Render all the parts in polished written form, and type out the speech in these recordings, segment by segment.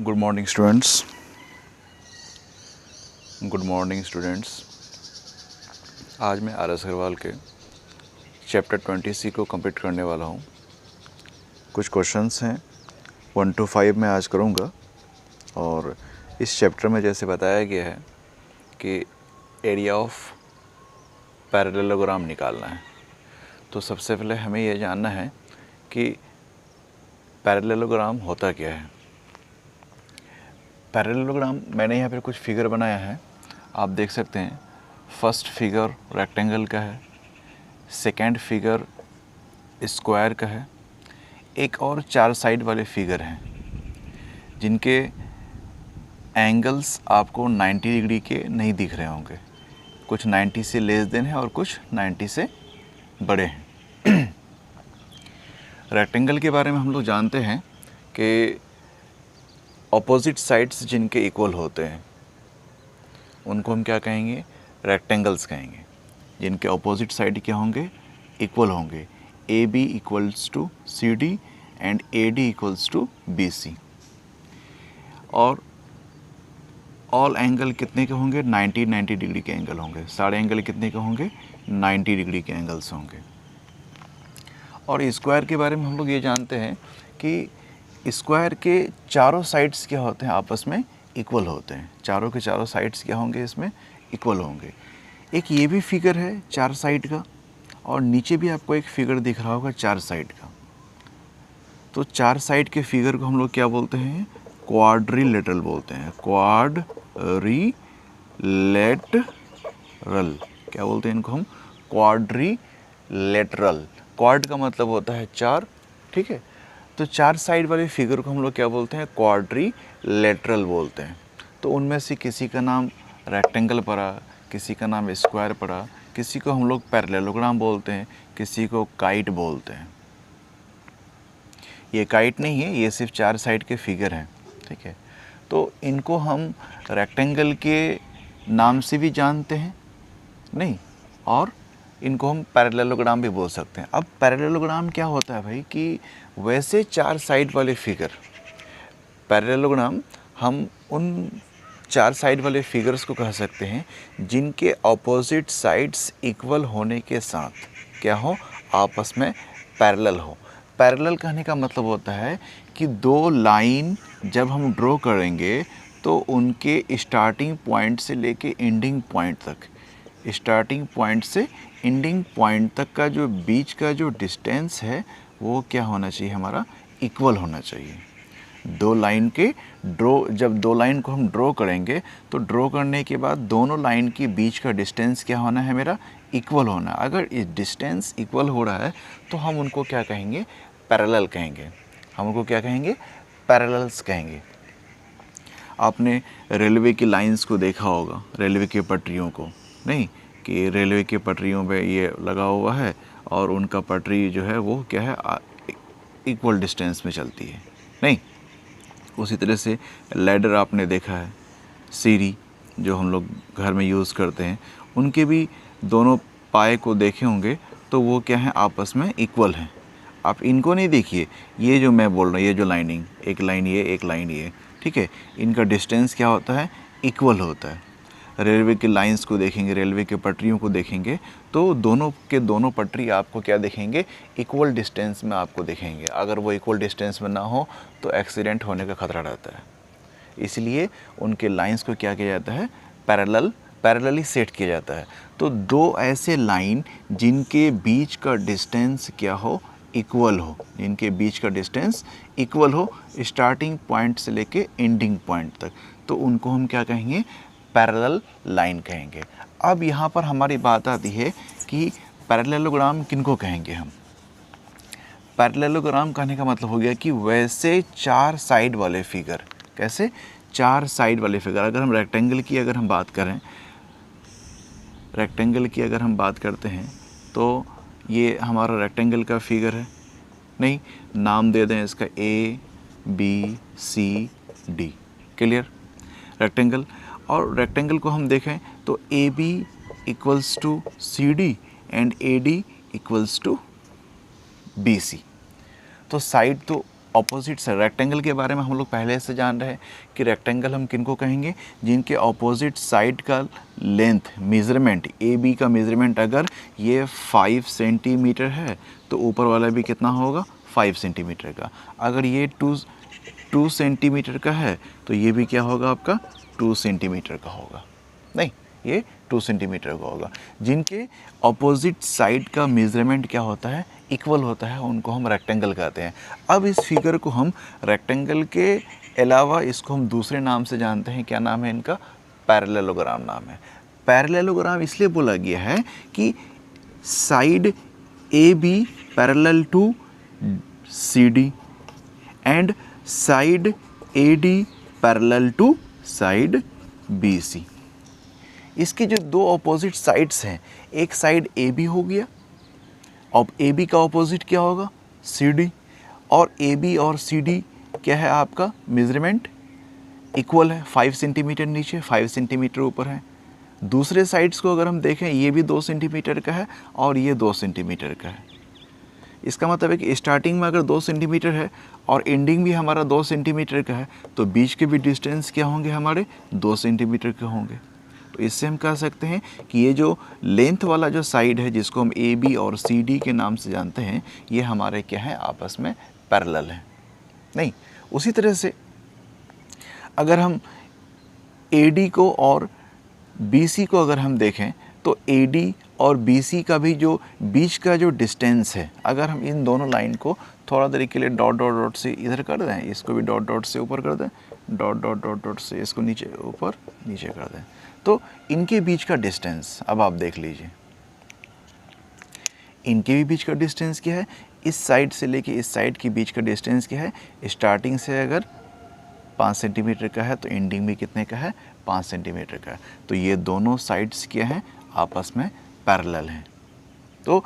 Good morning students. Good morning students. आज मैं R S Agarwal के चैप्टर 20C को कंप्लीट करने वाला हूँ। कुछ क्वेश्चंस हैं 1 to 5 मैं आज करूँगा। और इस चैप्टर में जैसे बताया गया है कि एरिया ऑफ पैरेललोग्राम निकालना है। तो सबसे पहले हमें यह जानना है कि पैरेललोग्राम होता क्या है। पैरेललोग्राम मैंने यहाँ पर कुछ फिगर बनाया है, आप देख सकते हैं। फर्स्ट फिगर रेक्टेंगल का है, सेकंड फिगर स्क्वायर का है, एक और 4 साइड वाले फिगर हैं जिनके एंगल्स आपको 90 डिग्री के नहीं दिख रहे होंगे। कुछ 90 से लेस देन है और कुछ 90 से बड़े हैं। रेक्टेंगल के बारे में हम लोग जानते हैं कि ऑपोजिट साइड्स जिनके इक्वल होते हैं उनको हम क्या कहेंगे, रेक्टेंगल्स कहेंगे। जिनके ऑपोजिट साइड क्या होंगे, इक्वल होंगे। AB equals to CD and AD equals to BC। और ऑल एंगल कितने के होंगे, 90 डिग्री के एंगल होंगे। सारे एंगल कितने के होंगे, 90 डिग्री के एंगल्स होंगे। और स्क्वायर के बारे में हम लोग ये जानते हैं कि स्क्वायर के चारों साइड्स क्या होते हैं, आपस में इक्वल होते हैं। चारों के चारों साइड्स क्या होंगे, इसमें इक्वल होंगे। एक ये भी फिगर है 4 साइड का, और नीचे भी आपको एक फिगर दिख रहा होगा 4 साइड का। तो 4 साइड के फिगर को हम लोग क्या बोलते हैं, क्वाड्रिलेटरल बोलते हैं। क्वाड्रिलेटरल क्या बोलते हैं इनको हम, क्वाड्रिलेटरल। क्वाड का मतलब होता है 4, ठीक है। तो 4 साइड वाले फिगर को हम लोग क्या बोलते हैं, क्वाड्रिलेटरल बोलते हैं। तो उनमें से किसी का नाम रेक्टेंगल पड़ा, किसी का नाम स्क्वायर पड़ा, किसी को हम लोग पैरेललोग्राम बोलते हैं, किसी को काइट बोलते हैं। ये काइट नहीं है, ये सिर्फ 4 साइड के फिगर हैं, ठीक है। तो इनको हम रेक्टेंगल के नाम से भी जानते हैं नहीं, और इनको हम पैरेललोग्राम भी बोल सकते हैं। अब पैरेललोग्राम क्या होता है भाई, कि वैसे 4 साइड वाले फिगर, पैरेललोग्राम हम उन 4 साइड वाले फिगर्स को कह सकते हैं जिनके ऑपोजिट साइड्स इक्वल होने के साथ क्या हो, आपस में पैरेलल हो। पैरेलल कहने का मतलब होता है कि 2 लाइन जब हम ड्रॉ करेंगे तो उनके स्टार्टिंग पॉइंट से लेके एंडिंग पॉइंट तक, स्टार्टिंग पॉइंट से एंडिंग पॉइंट तक का जो बीच का जो डिस्टेंस है वो क्या होना चाहिए, हमारा इक्वल होना चाहिए। 2 लाइन के ड्रॉ, जब 2 लाइन को हम ड्रॉ करेंगे तो ड्रॉ करने के बाद दोनों लाइन के बीच का डिस्टेंस क्या होना है, मेरा इक्वल होना। अगर इस डिस्टेंस इक्वल हो रहा है तो हम उनको क्या कहेंगे, पैरेलल कहेंगे। हम उनको क्या कहेंगे, पैरेलल्स कहेंगे। आपने रेलवे की लाइंस को देखा होगा, रेलवे के पटरियों को, नहीं कि रेलवे के पटरियों पे ये लगा हुआ है और उनका पटरी जो है वो क्या है, इक्वल डिस्टेंस में चलती है, नहीं। उसी तरह से लैडर आपने देखा है, सीढ़ी जो हम लोग घर में यूज़ करते हैं, उनके भी दोनों पाए को देखे होंगे तो वो क्या है, आपस में इक्वल हैं। आप इनको नहीं देखिए, ये जो मैं बोल रहा हूँ, ये जो लाइनिंग, एक लाइन ये, एक लाइन ये, ठीक है, इनका डिस्टेंस क्या होता है, इक्वल होता है। रेलवे की लाइंस को देखेंगे, रेलवे के पटरियों को देखेंगे तो दोनों के दोनों पटरी आपको क्या दिखेंगे, इक्वल डिस्टेंस में आपको दिखेंगे। अगर वो इक्वल डिस्टेंस में ना हो तो एक्सीडेंट होने का खतरा रहता है। इसलिए उनके लाइंस को क्या किया जाता है, पैरेलली सेट किया जाता है। तो 2 ऐसे लाइन जिनके बीच का डिस्टेंस क्या हो, इक्वल हो, जिनके बीच का डिस्टेंस इक्वल हो स्टार्टिंग पॉइंट से लेके एंडिंग पॉइंट तक, तो उनको हम क्या कहेंगे, पैरेलल लाइन कहेंगे। अब यहाँ पर हमारी बात आती है कि पैरेललोग्राम किनको कहेंगे हम। पैरेललोग्राम कहने का मतलब हो गया कि वैसे 4 साइड वाले फिगर, कैसे 4 साइड वाले फिगर। अगर हम रेक्टेंगल की अगर हम बात करें, रेक्टेंगल की अगर हम बात करते हैं तो ये हमारा रेक्टेंगल का फिगर है, नहीं, नाम दे दें इसका ABCD, क्लियर, रेक्टेंगल। और रेक्टेंगल को हम देखें तो AB equals to CD and AD equals to BC। तो साइड तो ऑपोजिट साइड, रेक्टेंगल के बारे में हम लोग पहले से जान रहे हैं कि रेक्टेंगल हम किनको कहेंगे, जिनके ऑपोजिट साइड का लेंथ मेज़रमेंट, ए बी का मेज़रमेंट अगर ये 5 सेंटीमीटर है तो ऊपर वाला भी कितना होगा, 5 सेंटीमीटर का। अगर ये 2 सेंटीमीटर का है तो ये भी क्या होगा आपका, 2 सेंटीमीटर का होगा। नहीं, ये 2 सेंटीमीटर का होगा। जिनके ऑपोजिट साइड का मेज़रमेंट क्या होता है, इक्वल होता है, उनको हम रेक्टेंगल कहते हैं। अब इस फिगर को हम रेक्टेंगल के अलावा इसको हम दूसरे नाम से जानते हैं। क्या नाम है इनका, पैरेललोग्राम नाम है। पैरेललोग्राम इसलिए बोला गया है कि side A B parallel to C D and side A D parallel to side B C. इसके जो दो अपोजिट साइड्स हैं, एक साइड ए बी हो गया, अब ए बी का अपोजिट क्या होगा, सी डी, और ए बी और सी डी क्या है आपका मेज़रमेंट इक्वल है, 5 सेंटीमीटर नीचे 5 सेंटीमीटर ऊपर है। दूसरे साइड्स को अगर हम देखें, ये भी 2 सेंटीमीटर का है और ये 2 सेंटीमीटर का है। इसका मतलब है कि स्टार्टिंग में अगर 2 सेंटीमीटर है और एंडिंग भी हमारा 2 सेंटीमीटर का है तो बीच के भी डिस्टेंस क्या होंगे, हमारे 2 सेंटीमीटर के होंगे। तो इससे हम कह सकते हैं कि ये जो लेंथ वाला जो साइड है, जिसको हम ए बी और सी डी के नाम से जानते हैं, ये हमारे क्या है, आपस में पैरेलल हैं। नहीं, उसी तरह से अगर हम ए डी को और बी सी को अगर हम देखें तो ए डी और बी सी का भी जो बीच का जो डिस्टेंस है, अगर हम इन दोनों लाइन को थोड़ा देर के लिए डॉट डॉट डॉट से इधर कर दें, इसको भी डॉट डॉट से ऊपर कर दें, डॉट डॉट डॉट डॉट से इसको नीचे ऊपर नीचे कर दें, तो इनके बीच का डिस्टेंस अब आप देख लीजिए, इनके भी बीच का डिस्टेंस क्या है, इस साइड से लेके इस साइड के बीच का डिस्टेंस क्या है, स्टार्टिंग से अगर 5 सेंटीमीटर का है तो एंडिंग भी कितने का है, 5 सेंटीमीटर का है। तो ये दोनों साइड्स क्या हैं, आपस में पैरेलल हैं। तो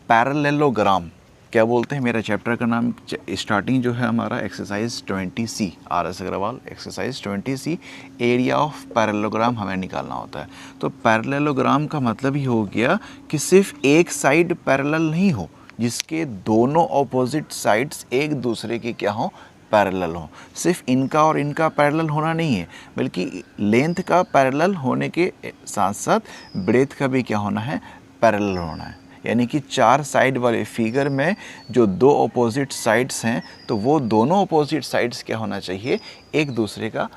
पैरेललोग्राम क्या बोलते हैं, मेरा चैप्टर का नाम स्टार्टिंग जो है हमारा exercise 20C, RS Aggarwal exercise 20C, area of parallelogram हमें निकालना होता है। तो पैरेललोग्राम का मतलब ही हो गया कि सिर्फ एक साइड पैरेलल नहीं हो, जिसके दोनों ऑपोजिट साइड्स एक दूसरे के क्या हो, पैरेलल हो। सिर्फ इनका और इनका पैरेलल होना नहीं है, बल्कि लेंथ का पैरेलल होने के साथ साथ ब्रेथ का भी क्या होना है, पैरेलल होना है। यानी कि 4 साइड वाले फिगर में जो 2 अपोजिट साइड्स हैं, तो वो दोनों अपोजिट साइड्स क्या होना चाहिए, एक दूसरे का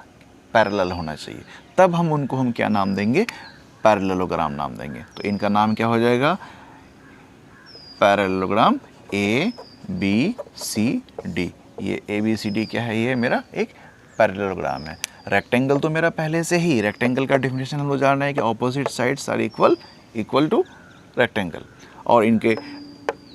पैरेलल होना चाहिए। तब हम उनको हम क्या नाम देंगे, पैरेललोग्राम नाम देंगे। तो इनका नाम क्या हो जाएगा, parallelogram A B C D. ये ए बी सी डी क्या है, ये मेरा एक पैरेललोग्राम है। रेक्टेंगल तो मेरा पहले से ही, रेक्टेंगल का डेफिनेशन हम लोग जान रहे हैं कि opposite sides are equal to rectangle, और इनके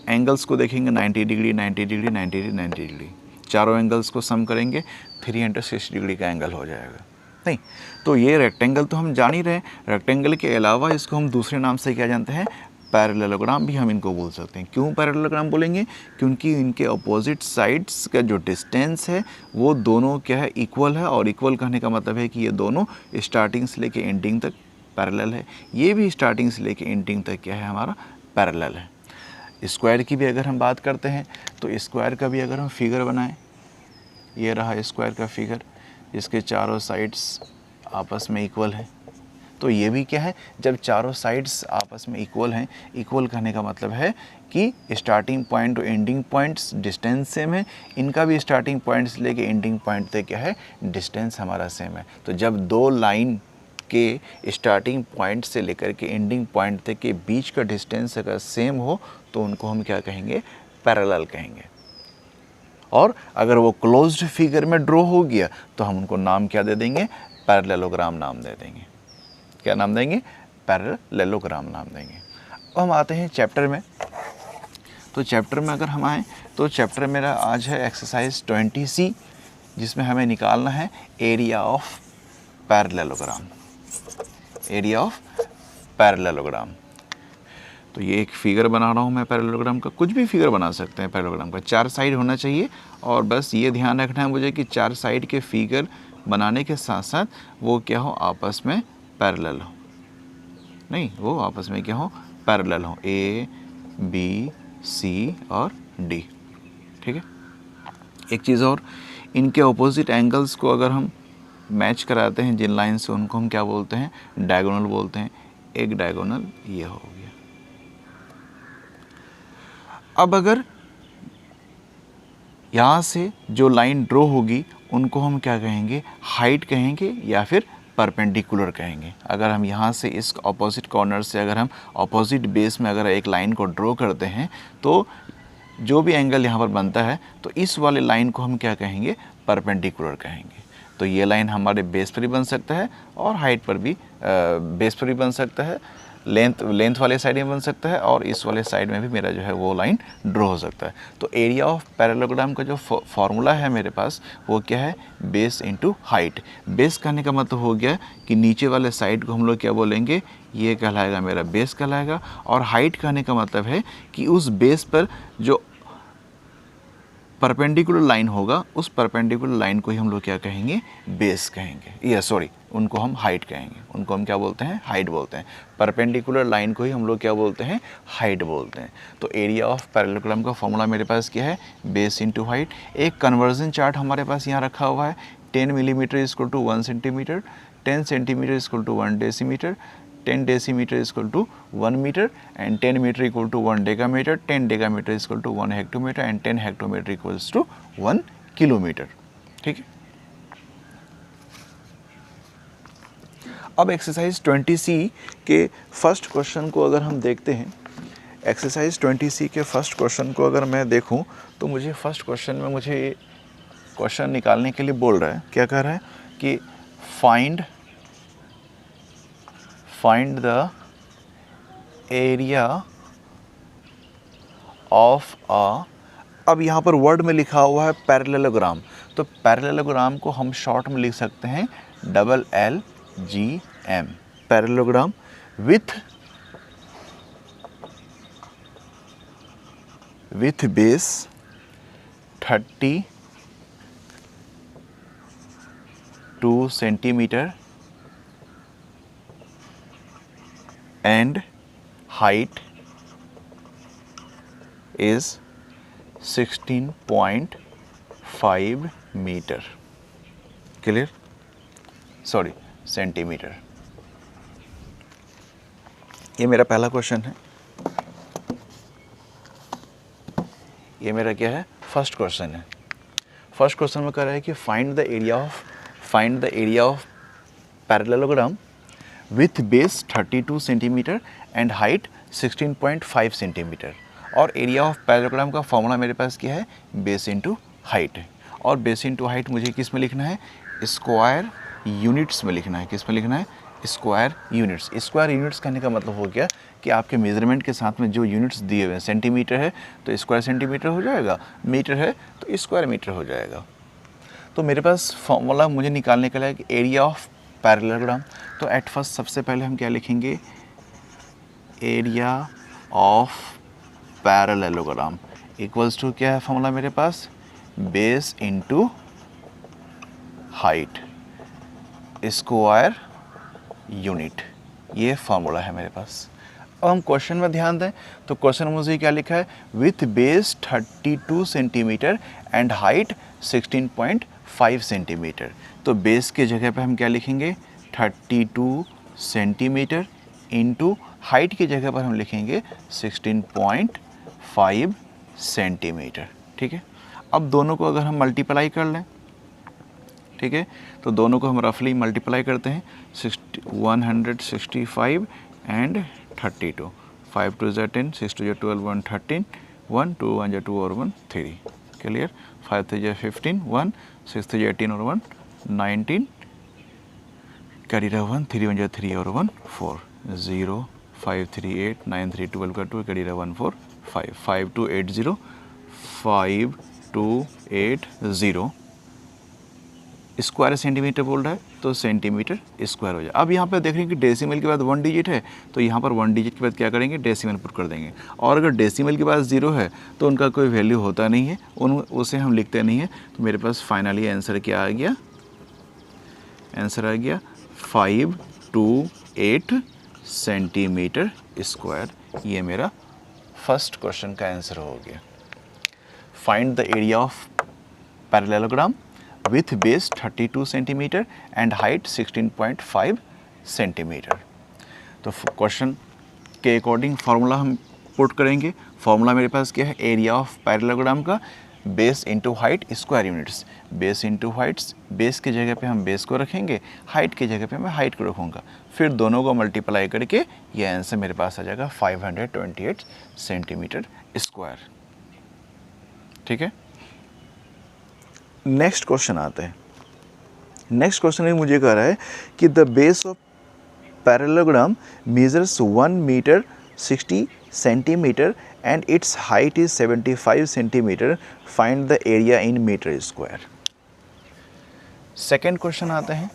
एंगल्स को देखेंगे 90 डिग्री 90 डिग्री 90 डिग्री 90 डिग्री, चारों एंगल्स को सम करेंगे 360 डिग्री का एंगल हो जाएगा। नहीं, तो ये रेक्टेंगल तो हम जान ही रहे हैं। रेक्टेंगल के अलावा इसको हम दूसरे नाम से क्या जानते हैं, पैरेललोग्राम भी हम इनको बोल सकते हैं। क्यों पैरेललोग्राम बोलेंगे, क्योंकि इनके अपोजिट साइड्स का जो डिस्टेंस है वो दोनों क्या है, इक्वल है। और इक्वल कहने का मतलब है कि ये दोनों स्टार्टिंग से लेके एंडिंग तक पैरेलल है, ये भी स्टार्टिंग से लेके एंडिंग तक क्या है, हमारा पैरेलल है। स्क्वायर की भी अगर हम बात करते हैं तो स्क्वायर का भी अगर हम फिगर बनाएं, ये रहा स्क्वायर का फिगर, इसके चारों साइड्स आपस में इक्वल है। तो ये भी क्या है, जब चारों साइड्स आपस में इक्वल हैं, इक्वल कहने का मतलब है कि स्टार्टिंग पॉइंट और एंडिंग पॉइंट्स डिस्टेंस सेम है, इनका भी स्टार्टिंग पॉइंट से लेके एंडिंग पॉइंट तक क्या है, डिस्टेंस हमारा सेम है। तो जब दो लाइन के स्टार्टिंग पॉइंट से लेकर के एंडिंग पॉइंट तक के बीच का डिस्टेंस अगर सेम हो तो उनको हम क्या कहेंगे, पैरेलल कहेंगे। और अगर वो क्लोज्ड फिगर में ड्रॉ हो गया तो हम उनको नाम क्या दे देंगे, पैरेललोग्राम नाम दे देंगे। क्या नाम देंगे, पैरेललोग्राम नाम देंगे। अब हम आते हैं चैप्टर में। तो चैप्टर में अगर हम आएँ तो चैप्टर मेरा आज है एक्सरसाइज 20C, जिसमें हमें निकालना है area of parallelogram, area of parallelogram. तो ये एक फिगर बना रहा हूँ मैं पैरेललोग्राम का, कुछ भी फिगर बना सकते हैं पैरेललोग्राम का, 4 साइड होना चाहिए। और बस ये ध्यान रखना है मुझे कि 4 साइड के फिगर बनाने के साथ साथ वो क्या हो, आपस में पैरेलल हो। नहीं, वो आपस में क्या हो, पैरेलल हो, ए बी सी और डी। ठीक है, एक चीज़ और, इनके ऑपोजिट एंगल्स को अगर हम मैच कराते हैं जिन लाइन से, उनको हम क्या बोलते हैं, डायगोनल बोलते हैं। एक डायगोनल ये हो गया। अब अगर यहाँ से जो लाइन ड्रॉ होगी उनको हम क्या कहेंगे, हाइट कहेंगे या फिर परपेंडिकुलर कहेंगे। अगर हम यहाँ से इस ऑपोजिट कॉर्नर से अगर हम ऑपोजिट बेस में अगर एक लाइन को ड्रॉ करते हैं तो जो भी एंगल यहाँ पर बनता है तो इस वाले लाइन को हम क्या कहेंगे, परपेंडिकुलर कहेंगे। तो ये लाइन हमारे बेस पर भी बन सकता है और हाइट पर भी, बेस पर भी बन सकता है, लेंथ वाले साइड में बन सकता है और इस वाले साइड में भी मेरा जो है वो लाइन ड्रॉ हो सकता है। तो एरिया ऑफ पैरेललोग्राम का जो फॉर्मूला है मेरे पास वो क्या है, बेस इंटू हाइट। बेस कहने का मतलब हो गया कि नीचे वाले साइड को हम लोग क्या बोलेंगे, ये कहलाएगा मेरा बेस कहलाएगा। और हाइट कहने का मतलब है कि उस बेस पर जो परपेंडिकुलर लाइन होगा उस परपेंडिकुलर लाइन को ही हम लोग क्या कहेंगे, बेस कहेंगे, या सॉरी उनको हम हाइट कहेंगे। उनको हम क्या बोलते हैं, हाइट बोलते हैं। परपेंडिकुलर लाइन को ही हम लोग क्या बोलते हैं, हाइट बोलते हैं। तो एरिया ऑफ पैरेललोग्राम का फॉर्मूला मेरे पास क्या है, बेस इंटू हाइट। एक कन्वर्जन चार्ट हमारे पास यहाँ रखा हुआ है, 10 millimetre equal to 1 centimetre, 10 centimetre equal to 1 decimetre, 10 decimeter is equal to 1 meter and 10 meter equal to 1 decameter, 10 decameter is equal to 1 hectometer and 10 hectometer equals to 1 kilometer। ठीक है। अब एक्सरसाइज 20C के फर्स्ट क्वेश्चन को अगर हम देखते हैं, exercise 20C के फर्स्ट क्वेश्चन को अगर मैं देखूं तो मुझे फर्स्ट क्वेश्चन में मुझे क्वेश्चन निकालने के लिए बोल रहा है, क्या कह रहा है कि find the area of a, अब यहाँ पर वर्ड में लिखा हुआ है पैरेललोग्राम, तो पैरेललोग्राम को हम शॉर्ट में लिख सकते हैं LLGM, parallelogram with base 32 centimeter and height is 16.5 meter, clear, sorry centimetre. ये मेरा पहला क्वेश्चन है, ये मेरा क्या है, फर्स्ट क्वेश्चन है। फर्स्ट क्वेश्चन में कह रहा है कि find the area of parallelogram with base 32 centimetre and height 16.5 centimetre. और एरिया ऑफ पैरेललोग्राम का फॉर्मूला मेरे पास क्या है, बेस इंटू हाइट है। और बेस इंटू हाइट मुझे किस में लिखना है, स्क्वायर यूनिट्स में लिखना है। किस में लिखना है, स्क्वायर यूनिट्स। स्क्वायर यूनिट्स कहने का मतलब हो गया कि आपके मेजरमेंट के साथ में जो यूनिट्स दिए हुए हैं, सेंटीमीटर है तो स्क्वायर सेंटीमीटर हो जाएगा, मीटर है तो स्क्वायर मीटर हो जाएगा। तो मेरे पास फॉर्मूला मुझे निकालने के लिए एरिया ऑफ पैरेललोग्राम, तो एट फर्स्ट सबसे पहले हम क्या लिखेंगे, area of parallelogram equals to क्या है फॉर्मूला मेरे पास, base into height square unit, ये फॉर्मूला है मेरे पास। अब हम क्वेश्चन में ध्यान दें तो क्वेश्चन में मुझे क्या लिखा है, with base 32 centimetre and height 16.5 centimetre. तो बेस के जगह पे हम क्या लिखेंगे, 32 सेंटीमीटर इंटू हाइट की जगह पर हम लिखेंगे 16.5 सेंटीमीटर। ठीक है। अब दोनों को अगर हम मल्टीप्लाई कर लें, ठीक है, तो दोनों को हम रफली मल्टीप्लाई करते हैं, 165 एंड 32, 5 2 ज़ा 10, 6 2 ज़ा 12, 1 13, 1 2 1 ज़ा 2 और 1 3, क्लियर, 5 3 ज़ा 15, 1 6 3 ज़ा 18 और 1 19, कैरी रहा 1 3 1 ज़ा 3 और 1 4, 0 5 3 8 9 3 12 का 2, कैरी रहा 1 4 5 5 2 8 0 5 2 8 0। स्क्वायर सेंटीमीटर बोल रहा है तो सेंटीमीटर स्क्वायर हो जाए। अब यहाँ पर देख रहे हैं कि डेसिमल के बाद 1 डिजिट है, तो यहाँ पर 1 डिजिट के बाद क्या करेंगे, डेसिमल पुट कर देंगे। और अगर डेसिमल के बाद 0 है तो उनका कोई वैल्यू होता नहीं है, उसे हम लिखते नहीं है। तो मेरे पास फाइनली आंसर क्या आ गया, आंसर आ गया 528 सेंटीमीटर स्क्वायर। ये मेरा फर्स्ट क्वेश्चन का आंसर हो गया। Find the area of parallelogram with base 32 centimetre and height 16.5 centimetre. तो क्वेश्चन के अकॉर्डिंग फार्मूला हम पुट करेंगे। फार्मूला मेरे पास क्या है, एरिया ऑफ पैरेललोग्राम का base into height square units. Base into Heights, base की जगह पे हम बेस को रखेंगे, हाइट की जगह पे मैं हाइट को रखूँगा, फिर दोनों को मल्टीप्लाई करके ये आंसर मेरे पास आ जाएगा 528 सेंटीमीटर स्क्वायर। ठीक है, नेक्स्ट क्वेश्चन आते हैं। नेक्स्ट क्वेश्चन में मुझे कह रहा है कि the base of parallelogram measures 1 metre 60 centimetre and its height is 75 centimeter. Find the area in meter square. Second question आते हैं।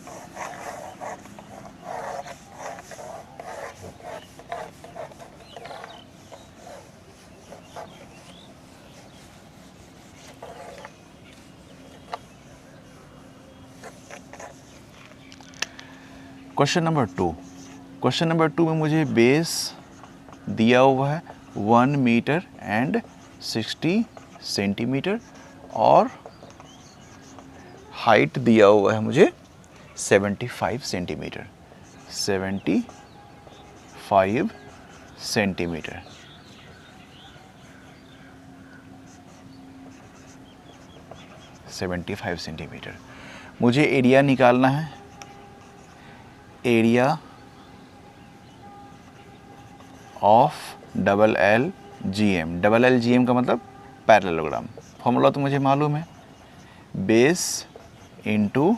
Question number 2। क्वेश्चन नंबर 2 में मुझे बेस दिया हुआ है 1 मीटर एंड 60 सेंटीमीटर और हाइट दिया हुआ है मुझे 75 सेंटीमीटर। 75 सेंटीमीटर। मुझे एरिया निकालना है। Area of double L G M. Double L G M का मतलब पैरेललोग्राम। फॉर्मूला तो मुझे मालूम है, बेस इंटू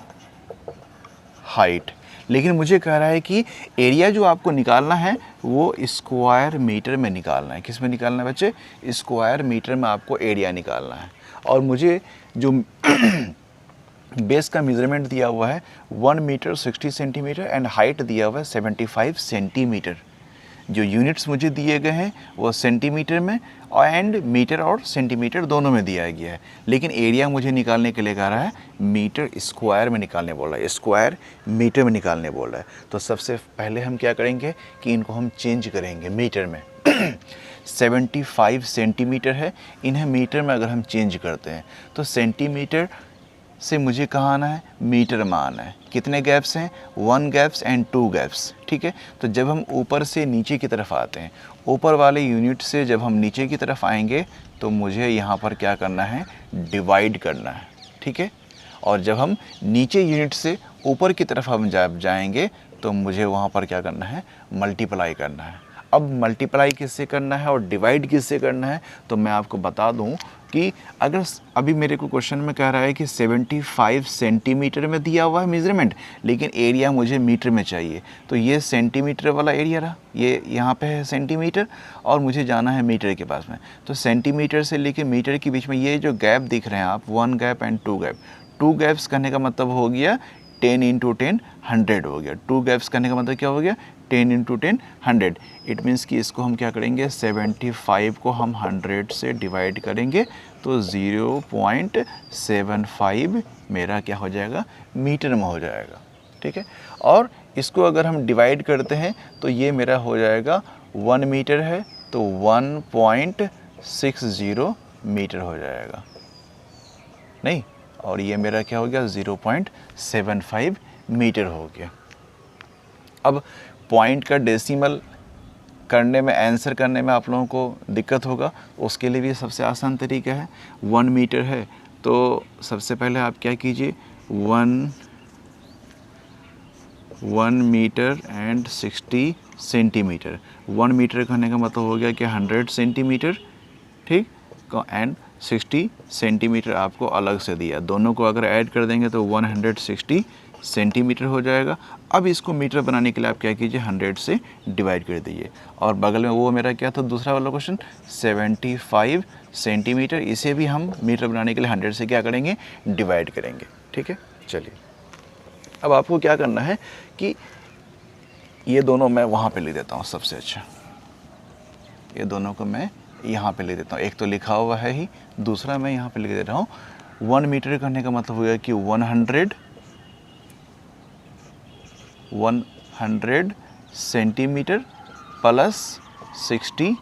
हाइट। लेकिन मुझे कह रहा है कि एरिया जो आपको निकालना है वो स्क्वायर मीटर में निकालना है। किस में निकालना है बच्चे? स्क्वायर मीटर में आपको एरिया निकालना है। और मुझे जो बेस का मेजरमेंट दिया हुआ है 1 मीटर 60 सेंटीमीटर एंड हाइट दिया हुआ है 75 सेंटीमीटर। जो यूनिट्स मुझे दिए गए हैं वो सेंटीमीटर में एंड मीटर और सेंटीमीटर दोनों में दिया गया है। लेकिन एरिया मुझे निकालने के लिए कह रहा है मीटर स्क्वायर में निकालने बोल रहा है, स्क्वायर मीटर में निकालने बोल रहा है। तो सबसे पहले हम क्या करेंगे कि इनको हम चेंज करेंगे मीटर में। 75 सेंटीमीटर है, इन्हें मीटर में अगर हम चेंज करते हैं तो सेंटीमीटर से मुझे कहाँ आना है? मीटर में आना है। कितने गैप्स हैं? 1 गैप्स एंड 2 गैप्स। ठीक है, तो जब हम ऊपर से नीचे की तरफ आते हैं, ऊपर वाले यूनिट से जब हम नीचे की तरफ आएंगे तो मुझे यहाँ पर क्या करना है? डिवाइड करना है। ठीक है, और जब हम नीचे यूनिट से ऊपर की तरफ हम जाएंगे तो मुझे वहाँ पर क्या करना है? मल्टीप्लाई करना है। अब मल्टीप्लाई किससे करना है और डिवाइड किससे करना है? तो मैं आपको बता दूं कि अगर अभी मेरे को क्वेश्चन में कह रहा है कि 75 सेंटीमीटर में दिया हुआ है मेजरमेंट, लेकिन एरिया मुझे मीटर में चाहिए, तो ये सेंटीमीटर वाला एरिया रहा, ये यहाँ पे है सेंटीमीटर और मुझे जाना है मीटर के पास में। तो सेंटीमीटर से लेके मीटर के बीच में ये जो गैप दिख रहे हैं आप, 1 गैप एंड 2 गैप। 2 गैप्स करने का मतलब हो गया 10 इंटू 10 100 हो गया। 2 गैप्स करने का मतलब क्या हो गया? 10 इंटू 10 100। इट मीन्स कि इसको हम क्या करेंगे? 75 को हम 100 से डिवाइड करेंगे तो 0.75 मेरा क्या हो जाएगा? मीटर में हो जाएगा। ठीक है, और इसको अगर हम डिवाइड करते हैं तो ये मेरा हो जाएगा 1 मीटर है तो 1.60 मीटर हो जाएगा। नहीं, और ये मेरा क्या हो गया? 0.75 मीटर हो गया। अब पॉइंट का डेसिमल करने में, आंसर करने में आप लोगों को दिक्कत होगा, उसके लिए भी सबसे आसान तरीका है। 1 मीटर है तो सबसे पहले आप क्या कीजिए? 1 मीटर एंड 60 सेंटीमीटर। 1 मीटर कहने का मतलब हो गया कि 100 सेंटीमीटर। ठीक, एंड 60 सेंटीमीटर आपको अलग से दिया। दोनों को अगर ऐड कर देंगे तो 160 सेंटीमीटर हो जाएगा। अब इसको मीटर बनाने के लिए आप क्या कीजिए? 100 से डिवाइड कर दीजिए। और बगल में वो मेरा क्या था? दूसरा वाला क्वेश्चन 75 सेंटीमीटर। इसे भी हम मीटर बनाने के लिए 100 से क्या करेंगे? डिवाइड करेंगे। ठीक है, चलिए अब आपको क्या करना है कि ये दोनों मैं वहाँ पे लिख देता हूँ। सबसे अच्छा ये दोनों को मैं यहाँ पे लिख देता हूँ। एक तो लिखा हुआ है ही, दूसरा मैं यहाँ पे लिख दे रहा हूँ। 1 मीटर करने का मतलब हो गया कि 100 सेंटीमीटर प्लस 60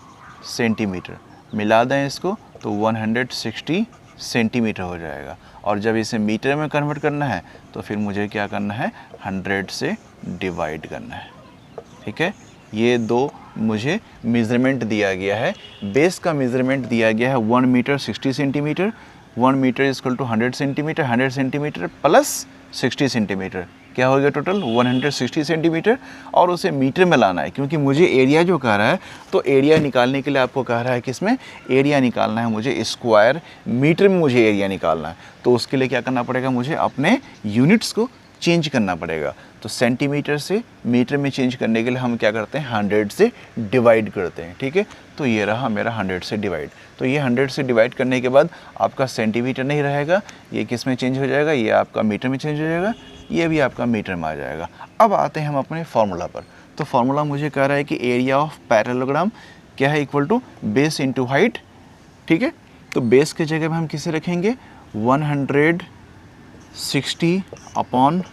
सेंटीमीटर। मिला दें इसको तो 160 सेंटीमीटर हो जाएगा। और जब इसे मीटर में कन्वर्ट करना है तो फिर मुझे क्या करना है, 100 से डिवाइड करना है। ठीक है, ये दो मुझे मेज़रमेंट दिया गया है। बेस का मेज़रमेंट दिया गया है 1 metre 60 centimetre, 1 metre equal to 100 centimetre, 100 centimetre plus 60 centimetre, क्या हो गया टोटल 160 सेंटीमीटर। और उसे मीटर में लाना है, क्योंकि मुझे एरिया जो कह रहा है, तो एरिया निकालने के लिए आपको कह रहा है कि इसमें एरिया निकालना है मुझे, स्क्वायर मीटर में मुझे एरिया निकालना है। तो उसके लिए क्या करना पड़ेगा, मुझे अपने यूनिट्स को चेंज करना पड़ेगा। तो सेंटीमीटर से मीटर में चेंज करने के लिए हम क्या करते हैं, 100 से डिवाइड करते हैं। ठीक है, तो ये रहा मेरा 100 से डिवाइड। तो ये 100 से डिवाइड करने के बाद आपका सेंटीमीटर नहीं रहेगा, ये किस में चेंज हो जाएगा, ये आपका मीटर में चेंज हो जाएगा, ये भी आपका मीटर में आ जाएगा। अब आते हैं हम अपने फार्मूला पर। तो फार्मूला मुझे कह रहा है कि एरिया ऑफ पैरेललोग्राम क्या है, equal to base into height. ठीक है, तो बेस के जगह में हम किसे रखेंगे, 160 upon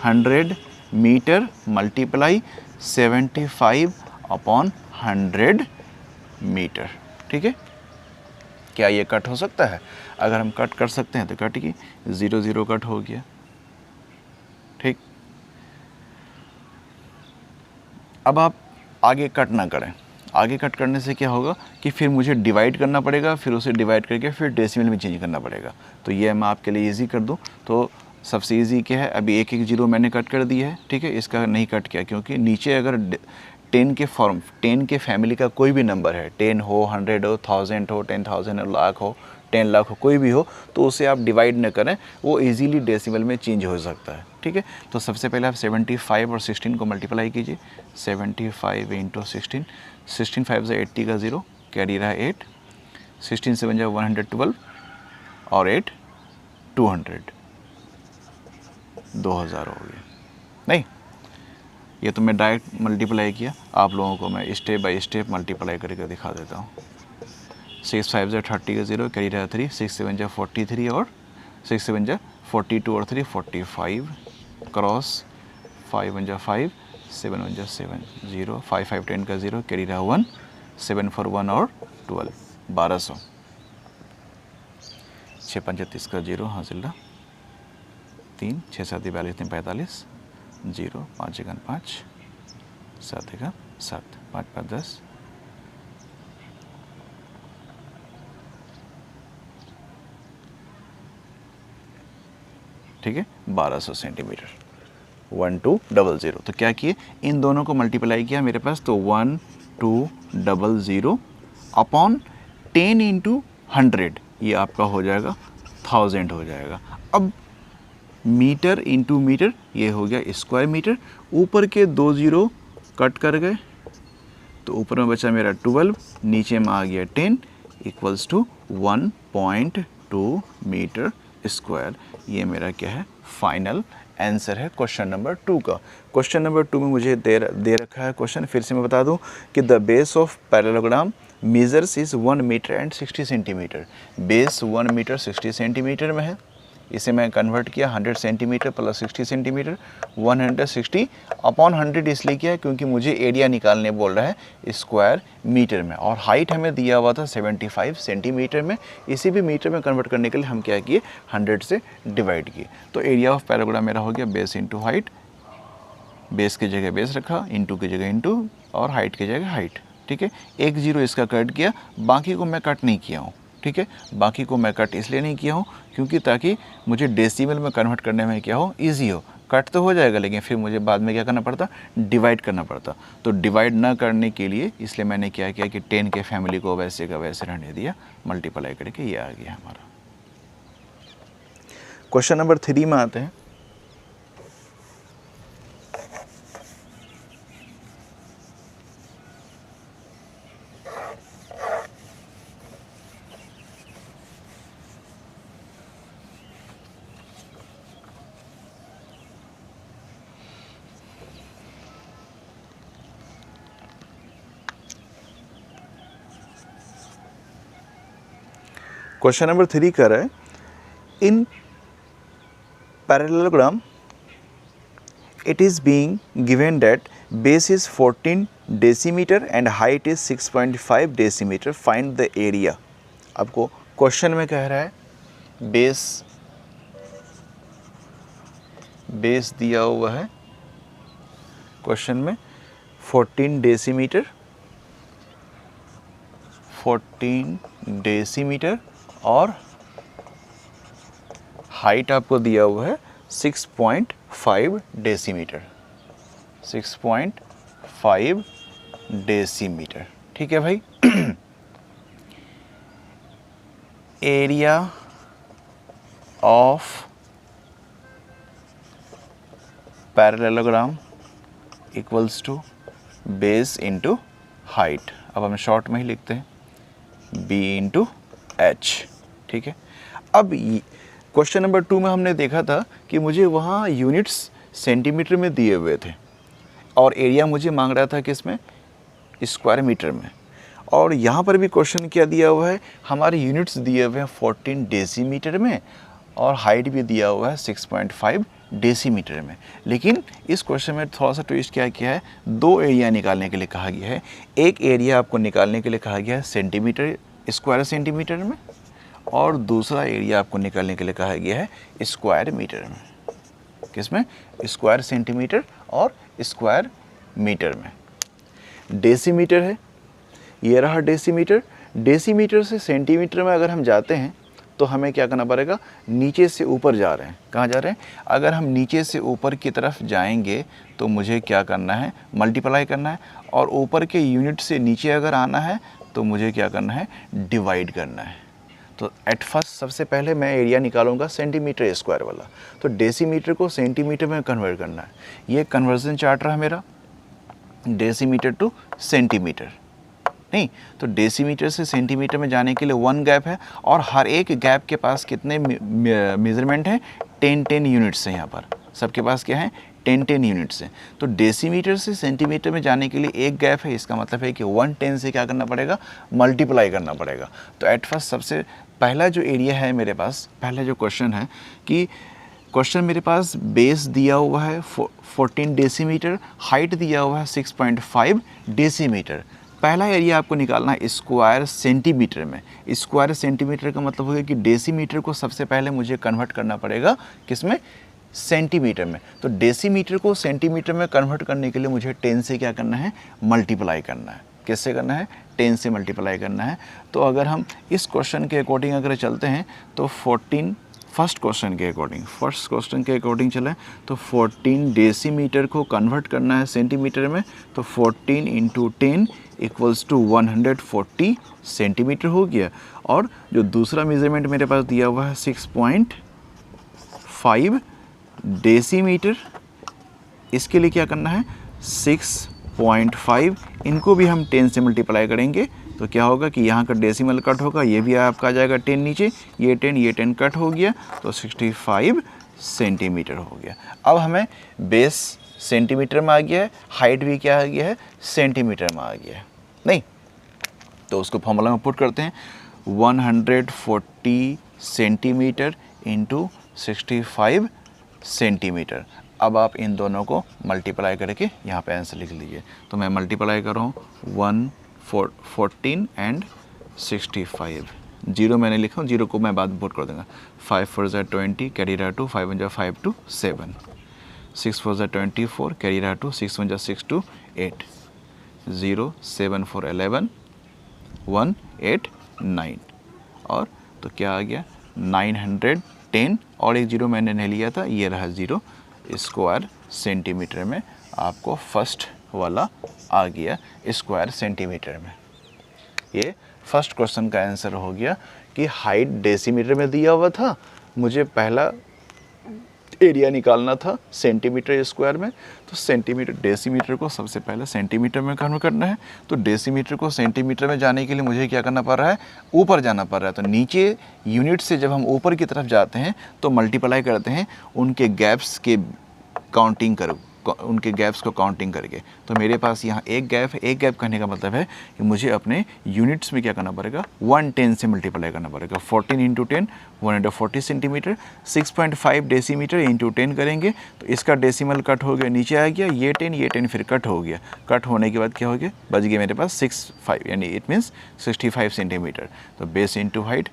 100 metre multiply 75 upon 100 metre. ठीक है, क्या ये कट हो सकता है? अगर हम कट कर सकते हैं तो कट की 0 0 कट हो गया। ठीक, अब आप आगे कट ना करें। आगे कट करने से क्या होगा कि फिर मुझे डिवाइड करना पड़ेगा, फिर उसे डिवाइड करके फिर डेसिमल में चेंज करना पड़ेगा। तो ये मैं आपके लिए इजी कर दूं तो सबसे इजी क्या है, अभी एक एक जीरो मैंने कट कर दिया है। ठीक है, इसका नहीं कट किया क्योंकि नीचे अगर 10 के फैमिली का कोई भी नंबर है, 10 हो, 100 हो, 1000 हो, 10,000 हो, लाख हो, 10 लाख हो, कोई भी हो, तो उसे आप डिवाइड न करें, वो इजीली डेसिमल में चेंज हो सकता है। ठीक है, तो सबसे पहले आप 75 और 16 को मल्टीप्लाई कीजिए। 75 इंटू 16, 16 5 से 80 का 0 कैरी रहा 8, 16 7 जा 112 और 8 200, 2000 हो गया। नहीं, ये तो मैं डायरेक्ट मल्टीप्लाई किया, आप लोगों को मैं स्टेप बाय स्टेप मल्टीप्लाई करके दिखा देता हूँ। 6 5 जा 30 का 0 कैरी रहा 3, 6 7 जा 43 और 6 7 जा 42 और 3 45 क्रॉस 5 1 जा 5, 7 1 जा 7 0, 5 5 10 का 0 कैरी रहा 1, 7 4 1 और 12 1200, 6 5 30 का 0 हासिल रहा 3, 6 7 42 3 45 0, 5 1 5, 7 1 7, 5 5 10, ठीक है, 1200 सेंटीमीटर। 1200। तो क्या किए, इन दोनों को मल्टीप्लाई किया मेरे पास, तो 1200 अपॉन 10 इंटू 100, ये आपका हो जाएगा 1000 हो जाएगा। अब मीटर इंटू मीटर, ये हो गया स्क्वायर मीटर। ऊपर के 2 0 कट कर गए, तो ऊपर में बचा मेरा 12, नीचे में आ गया 10 इक्वल्स टू 1.2 मीटर स्क्वायर। ये मेरा क्या है, फाइनल आंसर है क्वेश्चन नंबर 2 का। क्वेश्चन नंबर 2 में मुझे दे रखा है क्वेश्चन, फिर से मैं बता दूं कि the base of parallelogram measures is 1 metre and 60 centimetre. Base 1 metre 60 centimetre में है, इसे मैं कन्वर्ट किया 100 सेंटीमीटर प्लस 60 सेंटीमीटर, 160 अपॉन 100 इसलिए किया क्योंकि मुझे एरिया निकालने बोल रहा है स्क्वायर मीटर में, और हाइट हमें दिया हुआ था 75 सेंटीमीटर में। इसी भी मीटर में कन्वर्ट करने के लिए हम क्या किए, 100 से डिवाइड किए। तो एरिया ऑफ पैराग्राम मेरा हो गया बेस इंटू हाइट, बेस की जगह बेस रखा, इंटू की जगह इंटू और हाइट की जगह हाइट। ठीक है, 1 0 इसका कट किया, बाकी को मैं कट नहीं किया हूँ। ठीक है, बाकी को मैं कट इसलिए नहीं किया हूँ क्योंकि ताकि मुझे डेसिमल में कन्वर्ट करने में क्या हो, इजी हो। कट तो हो जाएगा लेकिन फिर मुझे बाद में क्या करना पड़ता, डिवाइड करना पड़ता। तो डिवाइड ना करने के लिए इसलिए मैंने क्या किया कि 10 के फैमिली को वैसे का वैसे रहने दिया, मल्टीप्लाई करके ये आ गया हमारा। क्वेश्चन नंबर 3 में आते हैं। क्वेश्चन नंबर 3 कर रहा है, इन parallelogram it is being given that base is 14 decimeter and height is 6.5 decimeter, find the area। आपको क्वेश्चन में कह रहा है बेस दिया हुआ है क्वेश्चन में 14 डेसीमीटर और हाइट आपको दिया हुआ है 6.5 डेसीमीटर, 6.5 डेसीमीटर। ठीक है भाई। Area of parallelogram equals to base into height. अब हम शॉर्ट में ही लिखते हैं b इंटू एच। ठीक है। अब क्वेश्चन नंबर 2 में हमने देखा था कि मुझे वहाँ यूनिट्स सेंटीमीटर में दिए हुए थे और एरिया मुझे मांग रहा था किसमें, स्क्वायर मीटर में। और यहाँ पर भी क्वेश्चन क्या दिया हुआ है, हमारे यूनिट्स दिए हुए हैं 14 डेसीमीटर में और हाइट भी दिया हुआ है 6.5 डेसीमीटर में। लेकिन इस क्वेश्चन में थोड़ा सा ट्विस्ट क्या किया है, 2 एरिया निकालने के लिए कहा गया है। एक एरिया आपको निकालने के लिए कहा गया है सेंटीमीटर, स्क्वायर सेंटीमीटर में, और दूसरा एरिया आपको निकालने के लिए कहा गया है स्क्वायर मीटर में। किसमें, स्क्वायर सेंटीमीटर और स्क्वायर मीटर में। डेसीमीटर है, ये रहा डेसीमीटर। डेसीमीटर से सेंटीमीटर में अगर हम जाते हैं तो हमें क्या करना पड़ेगा, नीचे से ऊपर जा रहे हैं। कहाँ जा रहे हैं, अगर हम नीचे से ऊपर की तरफ जाएंगे तो मुझे क्या करना है, मल्टीप्लाई करना है, और ऊपर के यूनिट से नीचे अगर आना है तो मुझे क्या करना है, डिवाइड करना है। तो एट फर्स्ट सबसे पहले मैं एरिया निकालूंगा सेंटीमीटर स्क्वायर वाला, तो डेसीमीटर को सेंटीमीटर में कन्वर्ट करना है। ये कन्वर्जन चार्ट रहा मेरा, डेसीमीटर टू सेंटीमीटर। नहीं, तो डेसीमीटर से सेंटीमीटर में जाने के लिए 1 गैप है और हर एक गैप के पास कितने मेजरमेंट हैं, 10 यूनिट्स हैं। यहाँ पर सबके पास क्या है, 10 यूनिट्स हैं। तो डेसीमीटर से सेंटीमीटर में जाने के लिए एक गैप है, इसका मतलब है कि 110 से क्या करना पड़ेगा, मल्टीप्लाई करना पड़ेगा। तो एट फर्स्ट सबसे पहला जो एरिया है मेरे पास, पहला जो क्वेश्चन है कि क्वेश्चन मेरे पास बेस दिया हुआ है 14 डेसीमीटर, हाइट दिया हुआ है 6.5 डेसीमीटर। पहला एरिया आपको निकालना है स्क्वायर सेंटीमीटर में। स्क्वायर सेंटीमीटर का मतलब होगा कि डेसीमीटर को सबसे पहले मुझे कन्वर्ट करना पड़ेगा किसमें, सेंटीमीटर में। तो डेसीमीटर को सेंटीमीटर में कन्वर्ट करने के लिए मुझे 10 से क्या करना है, मल्टीप्लाई करना है। किससे करना है, 10 से मल्टीप्लाई करना है। तो अगर हम इस क्वेश्चन के अकॉर्डिंग अगर चलते हैं तो 14 फर्स्ट क्वेश्चन के अकॉर्डिंग चले तो 14 डेसीमीटर को कन्वर्ट करना है सेंटीमीटर में। तो 14 इंटू 10 इक्वल्स टू 140 सेंटीमीटर हो गया। और जो दूसरा मेजरमेंट मेरे पास दिया हुआ है 6.5 डेसीमीटर, इसके लिए क्या करना है, 6.5, इनको भी हम 10 से मल्टीप्लाई करेंगे तो क्या होगा कि यहाँ का डेसिमल कट होगा, ये भी आपका आ जाएगा 10 नीचे, ये 10 कट हो गया तो 65 सेंटीमीटर हो गया। अब हमें बेस सेंटीमीटर में आ गया है, हाइट भी क्या आ गया है, सेंटीमीटर में आ गया है। नहीं, तो उसको फॉर्मूला में पुट करते हैं, 140 सेंटीमीटर इंटू 65 सेंटीमीटर। अब आप इन दोनों को मल्टीप्लाई करके यहाँ पे आंसर लिख लीजिए। तो मैं मल्टीप्लाई कर रहा हूँ 14 एंड 65। जीरो मैंने लिखा हूँ, जीरो को मैं बाद में पुट कर दूँगा। 5 4 ज़ा 20, कैरी रहा 2, 5 1 ज़ा 5 2 7, 6 4 ज़ा 24, कैरी रहा 2, 6 1 ज़ा 6 2 8, 0 7 4 11 1 8 9, और तो क्या आ गया 910, और एक जीरो मैंने नहीं लिया था, ये रहा 0 स्क्वायर सेंटीमीटर में। आपको फर्स्ट वाला आ गया स्क्वायर सेंटीमीटर में। ये फर्स्ट क्वेश्चन का आंसर हो गया कि हाइट डेसीमीटर में दिया हुआ था, मुझे पहला एरिया निकालना था सेंटीमीटर स्क्वायर में, तो सेंटीमीटर डेसीमीटर को सबसे पहले सेंटीमीटर में कन्वर्ट करना है। तो डेसीमीटर को सेंटीमीटर में जाने के लिए मुझे क्या करना पड़ रहा है, ऊपर जाना पड़ रहा है। तो नीचे यूनिट से जब हम ऊपर की तरफ जाते हैं तो मल्टीप्लाई करते हैं उनके गैप्स के उनके गैप्स को काउंटिंग करके। तो मेरे पास यहाँ एक गैप है, एक गैप कहने का मतलब है कि मुझे अपने यूनिट्स में क्या करना पड़ेगा, 110 से मल्टीप्लाई करना पड़ेगा। 14 इंटू 10 140 सेंटीमीटर, 6.5 डेसीमीटर इंटू 10 करेंगे तो इसका डेसिमल कट हो गया, नीचे आ गया, ये 10 फिर कट हो गया। कट होने के बाद क्या हो गया, बच गया मेरे पास 65, यानी इट मीन्स 65 सेंटीमीटर। तो base into height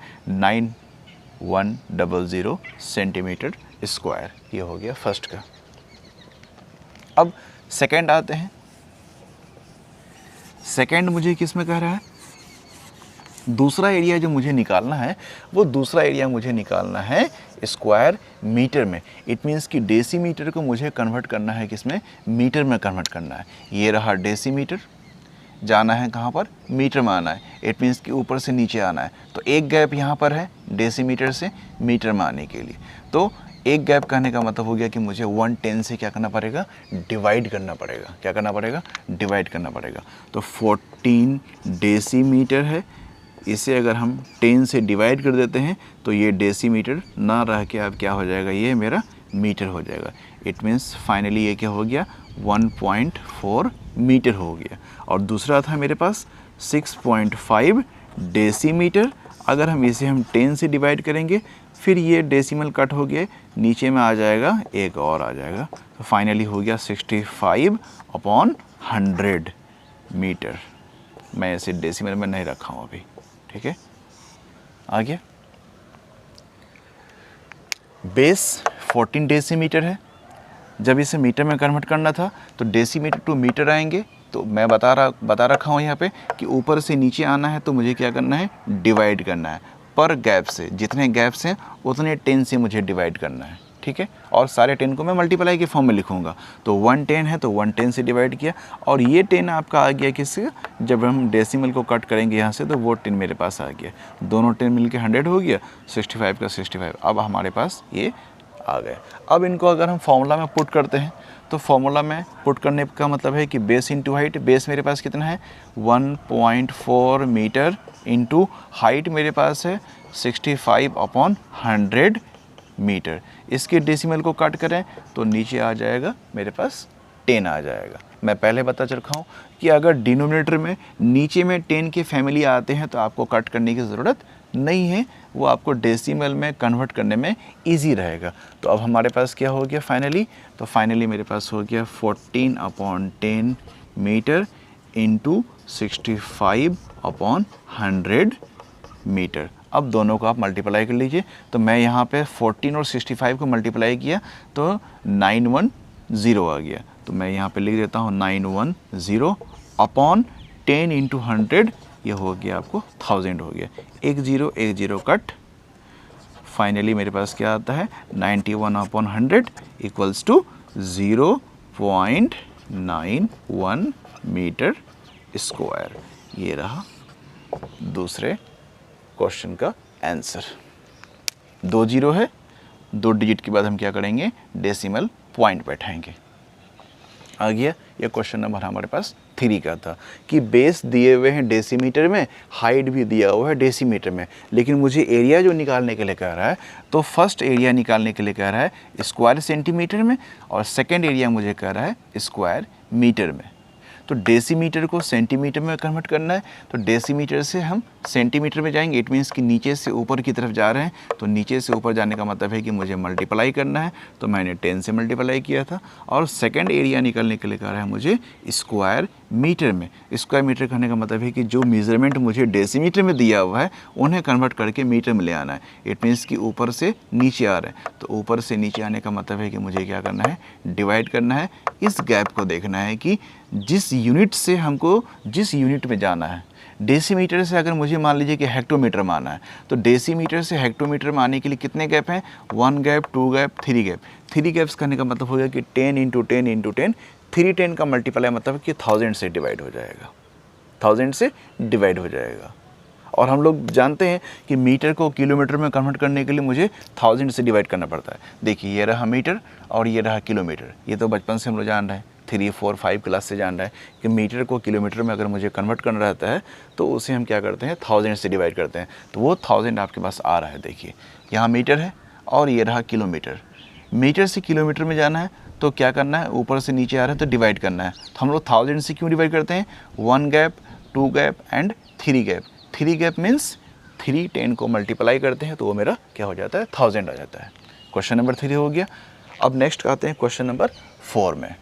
100 centimetre square. ये हो गया फर्स्ट का। अब सेकंड आते हैं। सेकंड मुझे किस में कह रहा है, दूसरा एरिया जो मुझे निकालना है वो दूसरा एरिया मुझे निकालना है स्क्वायर मीटर में। इट मीन्स कि डेसीमीटर को मुझे कन्वर्ट करना है किसमें, मीटर में कन्वर्ट करना है। ये रहा डेसीमीटर, जाना है कहाँ पर, मीटर में आना है। इट मीन्स कि ऊपर से नीचे आना है। तो एक गैप यहाँ पर है डेसीमीटर से मीटर में आने के लिए। तो एक गैप कहने का मतलब हो गया कि मुझे 110 से क्या करना पड़ेगा, डिवाइड करना पड़ेगा। क्या करना पड़ेगा, डिवाइड करना पड़ेगा। तो 14 डेसीमीटर है, इसे अगर हम 10 से डिवाइड कर देते हैं तो ये डेसीमीटर ना रह के अब क्या हो जाएगा, ये मेरा मीटर हो जाएगा। इट मीन्स फाइनली ये क्या हो गया, 1.4 मीटर हो गया। और दूसरा था मेरे पास 6.5 डेसीमीटर। अगर हम इसे 10 से डिवाइड करेंगे फिर ये डेसिमल कट हो गए, नीचे में आ जाएगा एक और आ जाएगा। तो फाइनली हो गया 65/100 मीटर। मैं इसे डेसिमल में नहीं रखा हूँ अभी, ठीक है। आगे बेस 14 डेसीमीटर है। जब इसे मीटर में कन्वर्ट करना था तो डेसीमीटर टू मीटर आएंगे। तो मैं बता रखा हूँ यहाँ पे कि ऊपर से नीचे आना है तो मुझे क्या करना है, डिवाइड करना है। पर गैप से, जितने गैप्स हैं उतने 10 से मुझे डिवाइड करना है, ठीक है। और सारे 10 को मैं मल्टीप्लाई के फॉर्म में लिखूंगा। तो 110 है तो 110 से डिवाइड किया, और ये 10 आपका आ गया किससे, जब हम डेसिमल को कट करेंगे यहाँ से तो वो 10 मेरे पास आ गया। दोनों 10 मिलके 100 हो गया, 65 का 65। अब हमारे पास ये आ गए। अब इनको अगर हम फॉर्मूला में पुट करते हैं तो फॉर्मूला में पुट करने का मतलब है कि बेस इंटू हाइट। बेस मेरे पास कितना है, 1.4 मीटर इंटू हाइट मेरे पास है 65/100 मीटर। इसके डेसिमल को काट करें तो नीचे आ जाएगा मेरे पास 10 आ जाएगा। मैं पहले बता रखा हूँ कि अगर डिनोमिनेटर में नीचे में 10 के फैमिली आते हैं तो आपको कट करने की ज़रूरत नहीं है, वो आपको डेसिमल में कन्वर्ट करने में इजी रहेगा। तो अब हमारे पास क्या हो गया फाइनली, तो फाइनली मेरे पास हो गया 14/10 मीटर इंटू 65/100 मीटर। अब दोनों को आप मल्टीप्लाई कर लीजिए। तो मैं यहाँ पे 14 और 65 को मल्टीप्लाई किया तो 910 आ गया। तो मैं यहाँ पे लिख देता हूँ 910 अपॉन 10 इंटू 100, ये हो गया आपको 1000 हो गया। 10 कट, फाइनली मेरे पास क्या आता है 91/100 इक्वल्स टू 0.91 मीटर स्क्वायर। ये रहा दूसरे क्वेश्चन का आंसर। 2 जीरो है, 2 डिजिट के बाद हम क्या करेंगे, डेसिमल पॉइंट बैठाएंगे। आ गया। ये क्वेश्चन नंबर हमारे पास 3 का था कि बेस दिए हुए हैं डेसीमीटर में, हाइट भी दिया हुआ है डेसीमीटर में, लेकिन मुझे एरिया जो निकालने के लिए कह रहा है तो फर्स्ट एरिया निकालने के लिए कह रहा है स्क्वायर सेंटीमीटर में, और सेकंड एरिया मुझे कह रहा है स्क्वायर मीटर में। तो डेसीमीटर को सेंटीमीटर में कन्वर्ट करना है, तो डेसीमीटर से हम सेंटीमीटर में जाएंगे। इट मीन्स कि नीचे से ऊपर की तरफ जा रहे हैं, तो नीचे से ऊपर जाने का मतलब है कि मुझे मल्टीप्लाई करना है। तो मैंने 10 से मल्टीप्लाई किया था। और सेकंड एरिया निकालने के लिए कह रहा है मुझे स्क्वायर मीटर में। स्क्वायर मीटर कहने का मतलब है कि जो मेजरमेंट मुझे डेसीमीटर में दिया हुआ है उन्हें कन्वर्ट करके मीटर में ले आना है। इट मीन्स कि ऊपर से नीचे आ रहे हैं, तो ऊपर से नीचे आने का मतलब है कि मुझे क्या करना है, डिवाइड करना है। इस गैप को देखना है कि जिस यूनिट से हमको जिस यूनिट में जाना है। डेसीमीटर से अगर मुझे मान लीजिए कि हेक्टोमीटर में आना है, तो डेसीमीटर से हेक्टोमीटर में आने के लिए कितने गैप हैं, 1 गैप, 2 गैप, 3 गैप। 3 गैप्स करने का मतलब हो गया कि 10 इंटू 10 इंटू 10, 310 का मल्टीप्लाई मतलब कि 1000 से डिवाइड हो जाएगा, 1000 से डिवाइड हो जाएगा। और हम लोग जानते हैं कि मीटर को किलोमीटर में कन्वर्ट करने के लिए मुझे 1000 से डिवाइड करना पड़ता है। देखिए ये रहा मीटर और ये रहा किलोमीटर। ये तो बचपन से हम लोग जान रहे हैं, 3, 4, 5 क्लास से जान रहा है कि मीटर को किलोमीटर में अगर मुझे कन्वर्ट करना रहता है तो उसे हम क्या करते हैं, 1000 से डिवाइड करते हैं। तो वो 1000 आपके पास आ रहा है। देखिए यहाँ मीटर है और ये रहा किलोमीटर। मीटर से किलोमीटर में जाना है तो क्या करना है, ऊपर से नीचे आ रहा है तो डिवाइड करना है। तो हम लोग 1000 से क्यों डिवाइड करते हैं, 1 gap, 2 gap and 3 gap. 3 gap means 3 10 को मल्टीप्लाई करते हैं तो वो मेरा क्या हो जाता है, 1000 आ जाता है। क्वेश्चन नंबर 3 हो गया। अब नेक्स्ट आते हैं क्वेश्चन नंबर 4 में।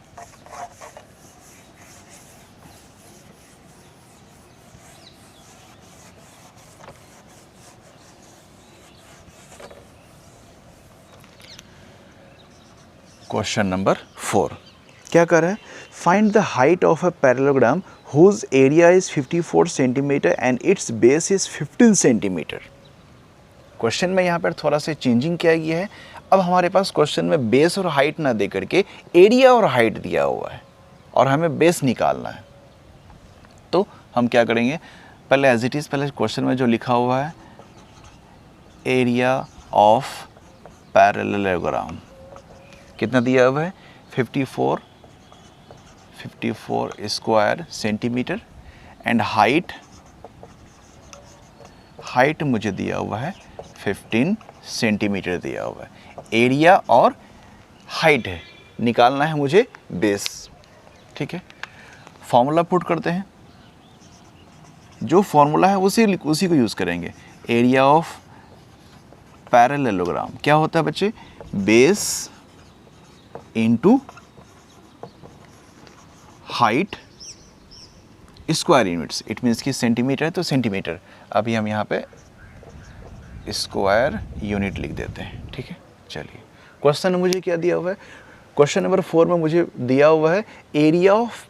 क्वेश्चन नंबर 4 क्या कर रहा है? Find the height of a parallelogram whose area is 54 centimetre and its base is 15 centimetre. Question में यहाँ पर थोड़ा सा चेंजिंग किया गया है। अब हमारे पास क्वेश्चन में बेस और हाइट ना दे करके एरिया और हाइट दिया हुआ है और हमें बेस निकालना है। तो हम क्या करेंगे, पहले एज इट इज़ पहले क्वेश्चन में जो लिखा हुआ है एरिया ऑफ पैरेललोग्राम कितना दिया हुआ है 54 स्क्वायर सेंटीमीटर एंड हाइट मुझे दिया हुआ है 15 सेंटीमीटर दिया हुआ है। एरिया और हाइट है, निकालना है मुझे बेस। ठीक है, फॉर्मूला पुट करते हैं, जो फॉर्मूला है उसी को यूज़ करेंगे। एरिया ऑफ पैरेललोग्राम क्या होता है बच्चे? Base into height square units. It means कि सेंटीमीटर है तो सेंटीमीटर, अभी हम यहाँ पे स्क्वायर यूनिट लिख देते हैं। ठीक है, चलिए क्वेश्चन मुझे क्या दिया हुआ है? क्वेश्चन नंबर 4 में मुझे दिया हुआ है area of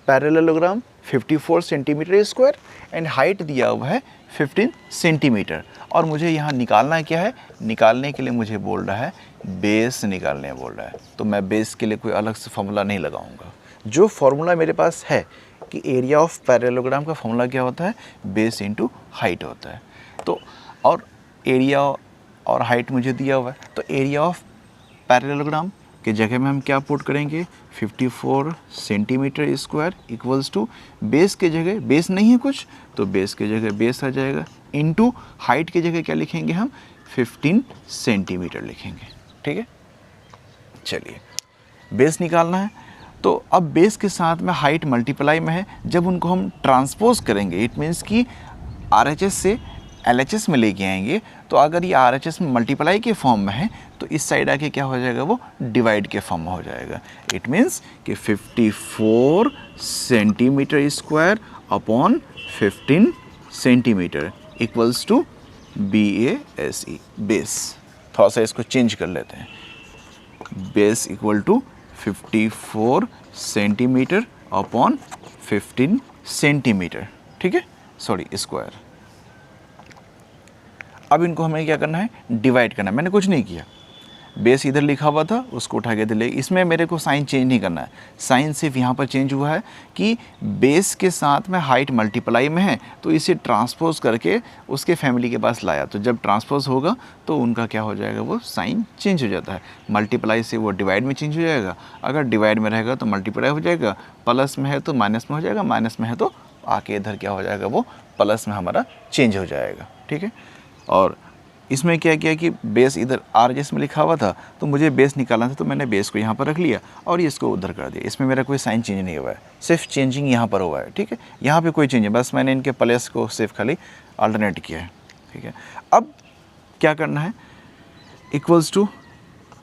parallelogram 54 centimetre square and height दिया हुआ है 15 सेंटीमीटर और मुझे यहाँ निकालना क्या है? निकालने के लिए मुझे बोल रहा है बेस निकालने बोल रहा है। तो मैं बेस के लिए कोई अलग से फॉर्मूला नहीं लगाऊंगा। जो फॉर्मूला मेरे पास है कि एरिया ऑफ पैरेललोग्राम का फॉर्मूला क्या होता है? बेस इंटू हाइट होता है। तो और एरिया और हाइट मुझे दिया हुआ है, तो एरिया ऑफ पैरेललोग्राम के जगह में हम क्या पुट करेंगे? 54 centimetre square equals to base के जगह बेस नहीं है कुछ, तो बेस के जगह बेस आ जाएगा, इनटू हाइट के जगह क्या लिखेंगे हम? 15 सेंटीमीटर लिखेंगे। ठीक है, चलिए बेस निकालना है। तो अब बेस के साथ में हाइट मल्टीप्लाई में है, जब उनको हम ट्रांसपोज करेंगे इट मीन्स कि RHS से LHS में लेके आएंगे, तो अगर ये RHS में मल्टीप्लाई के फॉर्म में है तो इस साइड आके क्या हो जाएगा? वो डिवाइड के फॉर्म में हो जाएगा। इट मीन्स कि 54 centimetre square upon 15 centimetre equals to BASE base. थोड़ा सा इसको चेंज कर लेते हैं। Base equal to 54 centimetre upon 15 centimetre. ठीक है, सॉरी स्क्वायर। अब इनको हमें क्या करना है? डिवाइड करना है। मैंने कुछ नहीं किया, बेस इधर लिखा हुआ था उसको उठा के ले, इसमें मेरे को साइन चेंज नहीं करना है। साइन सिर्फ यहाँ पर चेंज हुआ है कि बेस के साथ में हाइट मल्टीप्लाई में है तो इसे ट्रांसपोज करके उसके फैमिली के पास लाया, तो जब ट्रांसपोज होगा तो उनका क्या हो जाएगा? वो साइन चेंज हो जाता है। मल्टीप्लाई से वो डिवाइड में चेंज हो जाएगा, अगर डिवाइड में रहेगा तो मल्टीप्लाई हो जाएगा, प्लस में है तो माइनस में हो जाएगा, माइनस में है तो आके इधर क्या हो जाएगा? वो प्लस में हमारा चेंज हो जाएगा। ठीक है, और इसमें क्या किया कि बेस इधर RHS में लिखा हुआ था तो मुझे बेस निकालना था, तो मैंने बेस को यहाँ पर रख लिया और इसको उधर कर दिया। इसमें मेरा कोई साइन चेंज नहीं हुआ है, सिर्फ चेंजिंग यहाँ पर हुआ है। ठीक है, यहाँ पे कोई चेंज है, बस मैंने इनके प्लेस को सिर्फ खाली अल्टरनेट किया है। ठीक है, अब क्या करना है? इक्वल्स टू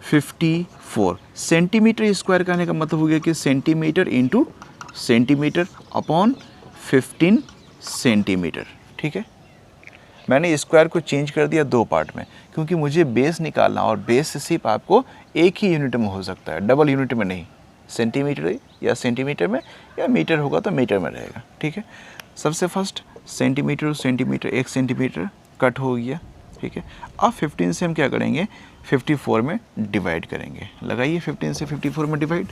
54 सेंटीमीटर स्क्वायर करने का मतलब हो गया कि centimetre into centimetre upon 15 centimetre. ठीक है, मैंने स्क्वायर को चेंज कर दिया 2 पार्ट में, क्योंकि मुझे बेस निकालना और बेस सिर्फ आपको एक ही यूनिट में हो सकता है, डबल यूनिट में नहीं। सेंटीमीटर या सेंटीमीटर में या मीटर होगा तो मीटर में रहेगा। ठीक है, सबसे फर्स्ट सेंटीमीटर 1 सेंटीमीटर कट हो गया। ठीक है, अब 15 से हम क्या करेंगे? 54 में डिवाइड करेंगे। लगाइए 15 से 54 में डिवाइड,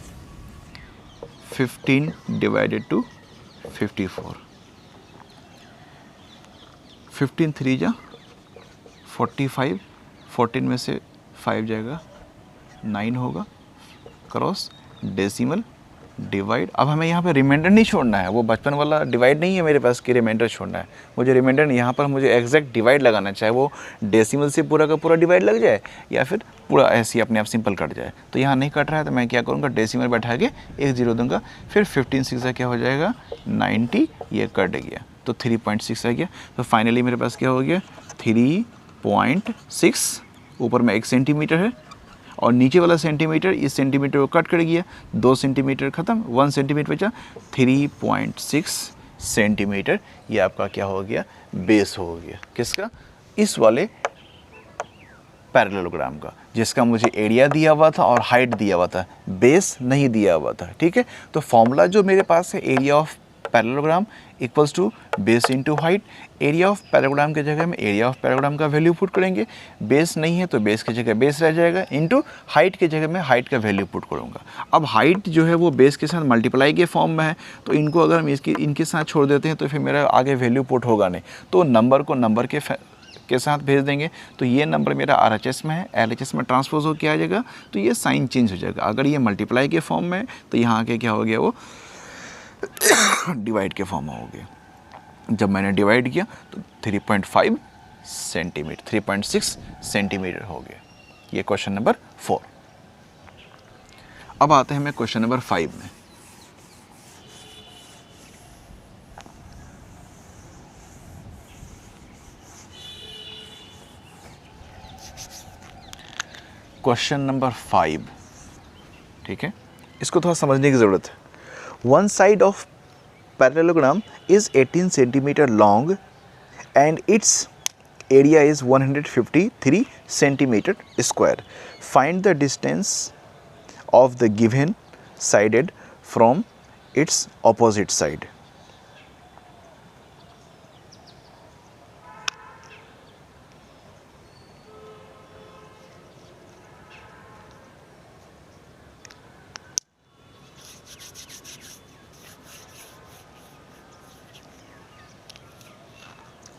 15 डिवाइडेड टू 54, 15 3 जा 45, 14 में से 5 जाएगा 9 होगा, क्रॉस डेसिमल डिवाइड। अब हमें यहाँ पे रिमाइंडर नहीं छोड़ना है, वो बचपन वाला डिवाइड नहीं है मेरे पास कि रिमाइंडर छोड़ना है। मुझे रिमाइंडर नहीं, यहाँ पर मुझे एग्जैक्ट डिवाइड लगाना, चाहे वो डेसिमल से पूरा का पूरा डिवाइड लग जाए या फिर पूरा ऐसे ही अपने आप सिंपल कट जाए। तो यहाँ नहीं कट रहा है तो मैं क्या करूँगा? डेसिमल बैठा के 1 0 दूंगा, फिर 15 6 क्या हो जाएगा? 90, ये कट गया तो 3.6 आ गया। तो फाइनली मेरे पास क्या हो गया? 3.6, ऊपर में 1 सेंटीमीटर है और नीचे वाला सेंटीमीटर इस सेंटीमीटर को कट कर गया, 2 सेंटीमीटर खत्म, 1 सेंटीमीटर बचा, 3.6 सेंटीमीटर। ये आपका क्या हो गया? बेस हो गया। किसका? इस वाले पैरेललोग्राम का, जिसका मुझे एरिया दिया हुआ था और हाइट दिया हुआ था, बेस नहीं दिया हुआ था। ठीक है, तो फॉर्मूला जो मेरे पास है, area of parallelogram equals to base into height. Area of parallelogram की जगह में एरिया ऑफ पैरेललोग्राम का वैल्यू पुट करेंगे, बेस नहीं है तो बेस की जगह बेस रह जाएगा, इंटू हाइट की जगह में हाइट का वैल्यू पुट करूँगा। अब हाइट जो है वो बेस के साथ मल्टीप्लाई के फॉर्म में है, तो इनको अगर हम इनके साथ छोड़ देते हैं तो फिर मेरा आगे वैल्यू पुट होगा नहीं, तो नंबर को नंबर के साथ भेज देंगे। तो ये नंबर मेरा RHS में है, LHS में ट्रांसपोज होकर आ जाएगा, तो ये साइन चेंज हो जाएगा। अगर ये मल्टीप्लाई के फॉर्म में है तो यहाँ आके क्या हो गया, वो डिवाइड के फॉर्म में हो गया। जब मैंने डिवाइड किया तो 3.5 सेंटीमीटर 3.6 सेंटीमीटर हो गया। ये क्वेश्चन नंबर 4। अब आते हैं मैं क्वेश्चन नंबर 5 में। क्वेश्चन नंबर 5, ठीक है, इसको थोड़ा समझने की ज़रूरत है। One side of parallelogram is 18 centimetre long and it's area is 153 centimetre square. Find the distance of the given sided from its opposite side.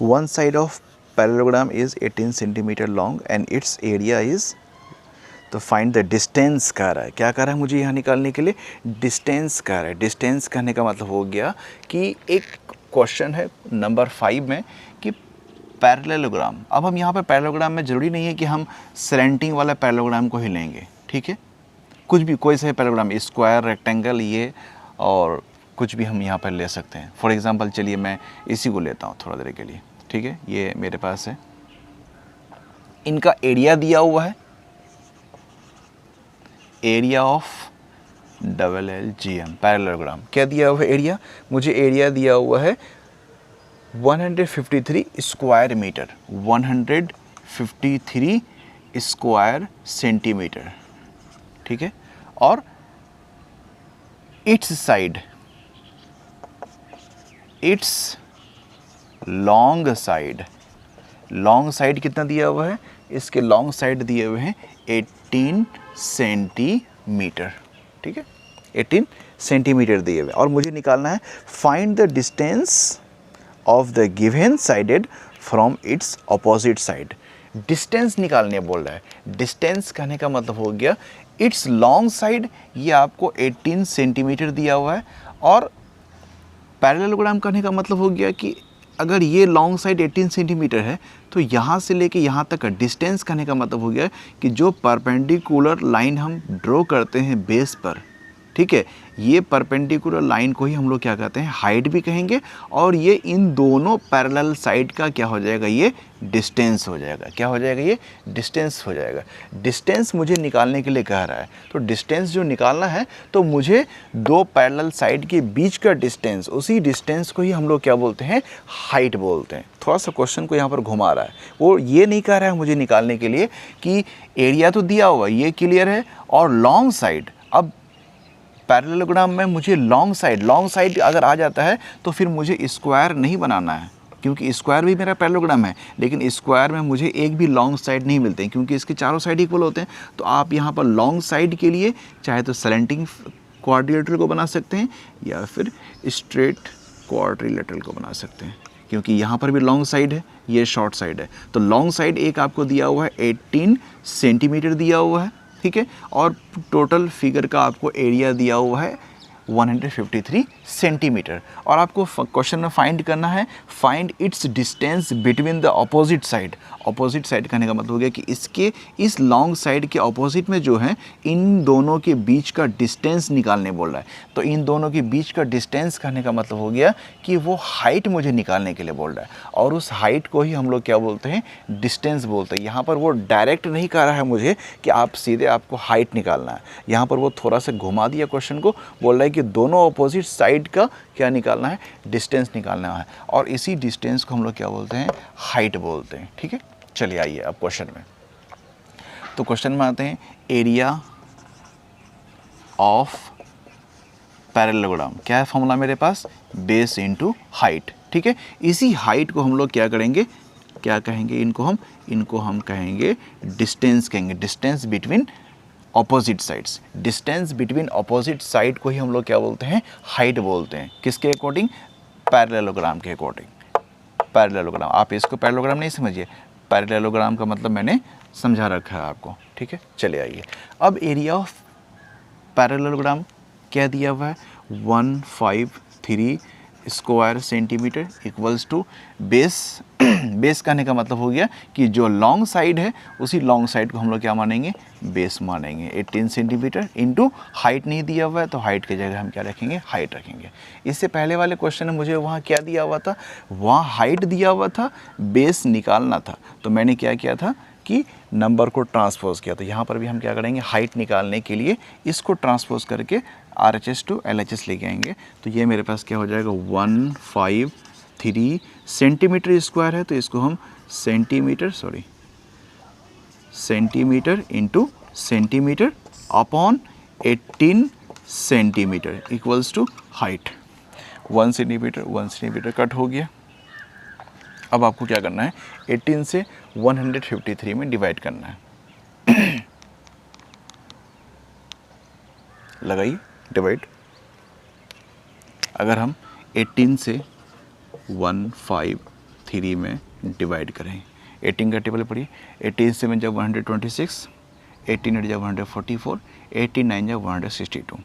One side of parallelogram is 18 centimetre long and it's area is, तो find the distance कह रहा है। क्या कह रहा है मुझे यहाँ निकालने के लिए? डिस्टेंस कह रहा है। डिस्टेंस कहने का मतलब हो गया कि एक क्वेश्चन है नंबर 5 में कि पैरेललोग्राम। अब हम यहाँ पर पैरेललोग्राम में ज़रूरी नहीं है कि हम स्लैंटिंग वाला पैरेललोग्राम को ही लेंगे, ठीक है, कुछ भी कोई सा पैरेललोग्राम, स्क्वायर, रेक्टेंगल, ये और कुछ भी हम यहाँ पर ले सकते हैं। फॉर एग्जांपल चलिए मैं इसी को लेता हूँ थोड़ा देर के लिए, ठीक है, ये मेरे पास है, इनका एरिया दिया हुआ है, एरिया ऑफ LLGM पैरेललोग्राम। क्या दिया हुआ है एरिया? मुझे एरिया दिया हुआ है 153 स्क्वायर मीटर, 153 स्क्वायर सेंटीमीटर, ठीक है, और it's side, it's long side, long side कितना दिया हुआ है? इसके लॉन्ग साइड दिए हुए हैं 18 सेंटीमीटर, ठीक है, 18 सेंटीमीटर दिए हुए, और मुझे निकालना है find the distance of the given sided from its opposite side. Distance निकालने बोल रहा है। डिस्टेंस कहने का मतलब हो गया इट्स लॉन्ग साइड, ये आपको 18 सेंटीमीटर दिया हुआ है, और पैरेललोग्राम कहने का मतलब हो गया कि अगर ये लॉन्ग साइड 18 सेंटीमीटर है तो यहाँ से लेके यहाँ तक का डिस्टेंस कहने का मतलब हो गया कि जो परपेंडिकुलर लाइन हम ड्रॉ करते हैं बेस पर, ठीक है, ये परपेंडिकुलर लाइन को ही हम लोग क्या कहते हैं? हाइट भी कहेंगे, और ये इन दोनों पैरेलल साइड का क्या हो जाएगा? ये डिस्टेंस हो जाएगा। क्या हो जाएगा? ये डिस्टेंस हो जाएगा। डिस्टेंस मुझे निकालने के लिए कह रहा है, तो डिस्टेंस जो निकालना है तो मुझे दो पैरेलल साइड के बीच का डिस्टेंस, उसी डिस्टेंस को ही हम लोग क्या बोलते हैं? हाइट बोलते हैं। थोड़ा सा क्वेश्चन को यहाँ पर घुमा रहा है, वो ये नहीं कह रहा है मुझे निकालने के लिए कि एरिया तो दिया हुआ, ये क्लियर है, और लॉन्ग साइड। अब पैरेललोग्राम में मुझे लॉन्ग साइड अगर आ जाता है तो फिर मुझे स्क्वायर नहीं बनाना है, क्योंकि स्क्वायर भी मेरा पैरेललोग्राम है, लेकिन स्क्वायर में मुझे एक भी लॉन्ग साइड नहीं मिलते हैं क्योंकि इसके चारों साइड इक्वल होते हैं। तो आप यहाँ पर लॉन्ग साइड के लिए चाहे तो स्लैंटिंग क्वाड्रिलेटरल को बना सकते हैं या फिर स्ट्रेट क्वाड्रिलेटरल को बना सकते हैं, क्योंकि यहाँ पर भी लॉन्ग साइड है, ये शॉर्ट साइड है। तो लॉन्ग साइड एक आपको दिया हुआ है 18 सेंटीमीटर दिया हुआ है, ठीक है, और टोटल फिगर का आपको एरिया दिया हुआ है 153 सेंटीमीटर, और आपको क्वेश्चन में फाइंड करना है find its distance between the opposite side. Opposite side कहने का मतलब हो गया कि इसके इस लॉन्ग साइड के अपोजिट में जो है इन दोनों के बीच का डिस्टेंस निकालने बोल रहा है। तो इन दोनों के बीच का डिस्टेंस कहने का मतलब हो गया कि वो हाइट मुझे निकालने के लिए बोल रहा है, और उस हाइट को ही हम लोग क्या बोलते हैं? डिस्टेंस बोलते हैं। यहाँ पर वो डायरेक्ट नहीं कह रहा है मुझे कि आप सीधे आपको हाइट निकालना है, यहाँ पर वो थोड़ा सा घुमा दिया क्वेश्चन को, बोल रहा है कि दोनों अपोजिट साइड का क्या निकालना है? डिस्टेंस निकालना है, और इसी डिस्टेंस को हम लोग क्या बोलते हैं? हाइट बोलते हैं, ठीक है। चलिए आइए अब क्वेश्चन में। तो क्वेश्चन में आते हैं एरिया ऑफ पैरेललोग्राम। क्या है फॉर्मूला मेरे पास? Base into height. ठीक है, इसी हाइट को हम लोग क्या करेंगे, क्या कहेंगे इनको हम कहेंगे डिस्टेंस कहेंगे, distance between opposite sides. Distance between opposite side को ही हम लोग क्या बोलते हैं? हाइट बोलते हैं। किसके अकॉर्डिंग? पैरेललोग्राम के अकॉर्डिंग। पैरेललोग्राम, आप इसको पैरेललोग्राम नहीं समझिए, पैरेललोग्राम का मतलब मैंने समझा रखा है आपको। ठीक है, चले आइए। अब एरिया ऑफ पैरेललोग्राम क्या दिया हुआ है? 153 square centimetre equals to base. Base कहने का मतलब हो गया कि जो लॉन्ग साइड है उसी लॉन्ग साइड को हम लोग क्या मानेंगे? बेस मानेंगे। 18 सेंटीमीटर इंटू हाइट नहीं दिया हुआ है तो हाइट की जगह हम क्या रखेंगे? हाइट रखेंगे। इससे पहले वाले क्वेश्चन में मुझे वहाँ क्या दिया हुआ था? वहाँ हाइट दिया हुआ था, बेस निकालना था। तो मैंने क्या किया था कि नंबर को ट्रांसपोज किया। तो यहाँ पर भी हम क्या करेंगे? हाइट निकालने के लिए इसको ट्रांसपोज करके RHS टू LHS लेके आएंगे। तो ये मेरे पास क्या हो जाएगा? 153 सेंटीमीटर स्क्वायर है तो इसको हम centimetre into centimetre upon 18 centimetre equals to height. 1 centimetre cut हो गया। अब आपको क्या करना है? 18 से 153 में डिवाइड करना है। लगाइए डिवाइड। अगर हम 18 से 153 में डिवाइड करें, 18 का टेबल पढ़िए। 18 से में जब 126, 18 8 जब 144, 89 जब 162।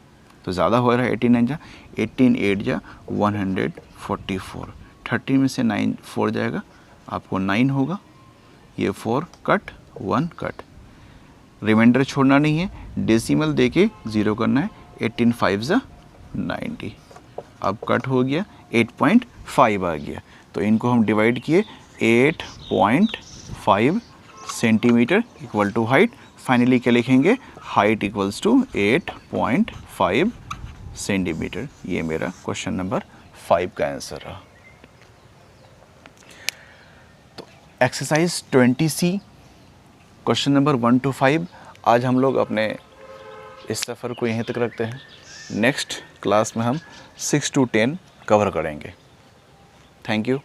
तो ज़्यादा हो रहा है 89 जा, 18 8 जा 144। 30 में से 9 4 जाएगा, आपको 9 होगा। ये 4 कट 1 कट, रिमाइंडर छोड़ना नहीं है, डेसिमल देके 0 करना है। 18 5 जा 90। अब कट हो गया, 8.5 आ गया। तो इनको हम डिवाइड किए, 8.5 centimetre equal to height. Finally क्या लिखेंगे? Height equals to 8.5 centimetre. ये मेरा क्वेश्चन नंबर 5 का आंसर रहा। तो exercise 20C question number 1 to 5 आज हम लोग अपने इस सफ़र को यहीं तक रखते हैं। नेक्स्ट क्लास में हम 6 to 10 कवर करेंगे। Thank you.